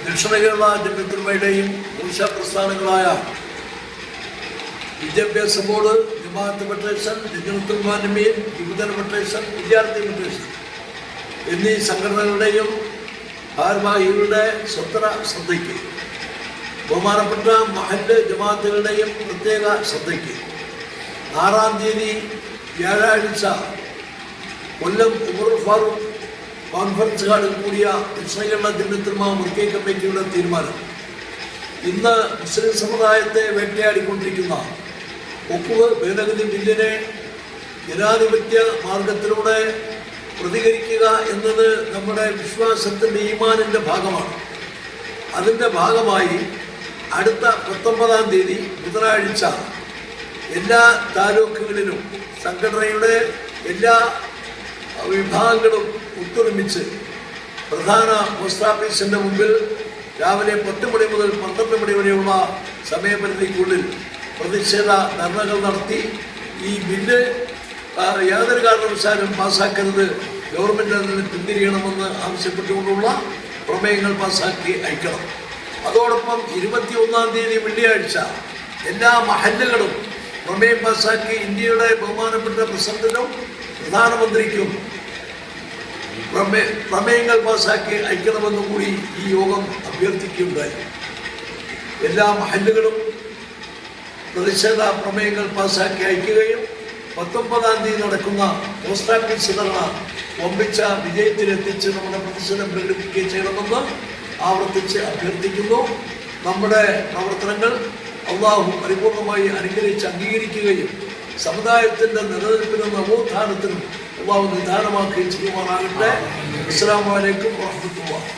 ദക്ഷിണ കേരള ജമിയത്തുലമയുടെയും മൂർച്ച പ്രസ്ഥാനങ്ങളായ വിദ്യാഭ്യാസ ബോർഡ്, ജമാഅത്ത് ഫെഡറേഷൻ, ജമിയത്തുൽ ഉലമ, യുവജന ഫെഡറേഷൻ, വിദ്യാർത്ഥി ഫെഡറേഷൻ എന്നീ സംഘടനകളുടെയും ഭാരവാഹികളുടെ ശ്രദ്ധയ്ക്ക്, ബഹുമാനപ്പെട്ട മഹല്ല് ജമാഅത്തുകളുടെയും പ്രത്യേക ശ്രദ്ധയ്ക്ക് 6-ാം തീയതി വ്യാഴാഴ്ച കൊല്ലം ഉമർ ഫാറൂഖ് കോൺഫറൻസ് ഹാളിൽ കൂടിയ ദക്ഷിണ കേരള ജമിയത്തുലമ വർക്കിംഗ് കമ്മിറ്റിയുടെ തീരുമാനം, ഇന്ന് മുസ്ലിം സമുദായത്തെ വേട്ടയാടിക്കൊണ്ടിരിക്കുന്ന വഖഫ് ഭേദഗതി ബില്ലിനെ ജനാധിപത്യ മാർഗത്തിലൂടെ പ്രതികരിക്കുക എന്നത് നമ്മുടെ വിശ്വാസത്തിൻ്റെ ഈമാനിൻ്റെ ഭാഗമാണ്. അതിൻ്റെ ഭാഗമായി അടുത്ത 19-ാം തീയതി ബുധനാഴ്ച എല്ലാ താലൂക്കുകളിലും സംഘടനയുടെ എല്ലാ വിഭാഗങ്ങളും ഒത്തൊരുമിച്ച് പ്രധാന പോസ്റ്റ് ഓഫീസിൻ്റെ മുമ്പിൽ രാവിലെ 10 മണി മുതൽ 12 മണി വരെയുള്ള സമയപരിധിക്കുള്ളിൽ പ്രതിഷേധ ധർണകൾ നടത്തി ഈ ബില്ല് യാതൊരു കാരണവശാലും പാസ്സാക്കരുത്, ഗവൺമെൻറ് അതിൽ നിന്ന് പിന്തിരിയണമെന്ന് ആവശ്യപ്പെട്ടുകൊണ്ടുള്ള പ്രമേയങ്ങൾ പാസ്സാക്കി അയക്കണം. അതോടൊപ്പം 21-ാം തീയതി വെള്ളിയാഴ്ച എല്ലാ മഹല്ലുകളും പ്രമേയം പാസ്സാക്കി ഇന്ത്യയുടെ ബഹുമാനപ്പെട്ട പ്രസിഡന്റിനും പ്രധാനമന്ത്രിക്കും പ്രമേയങ്ങൾ പാസ്സാക്കി അയക്കണമെന്നും കൂടി ഈ യോഗം അഭ്യർത്ഥിക്കുകയുണ്ടായി. എല്ലാ മഹല്ലുകളും പ്രതിഷേധ പ്രമേയങ്ങൾ പാസ്സാക്കി അയക്കുകയും 19-ാം തീയതി നടക്കുന്ന പോസ്റ്റ് ഓഫീസ് ധർണ വമ്പിച്ച വിജയത്തിലെത്തിച്ച് നമ്മുടെ പ്രതിഷേധം പ്രകടിപ്പിക്കുകയും ചെയ്യണമെന്ന് ആവർത്തിച്ച് അഭ്യർത്ഥിക്കുന്നു. നമ്മുടെ പ്രവർത്തനങ്ങൾ അള്ളാഹു പരിപൂർണമായി അനുഗ്രഹിച്ച് അംഗീകരിക്കുകയും സമുദായത്തിൻ്റെ നിലനിൽപ്പിനും നവോത്ഥാനത്തിനും അള്ളാഹു നിദാനമാക്കുകയും ചെയ്യുമാറാകട്ടെ. അസ്സലാമു അലൈക്കും വറഹ്മത്തുള്ളാഹി.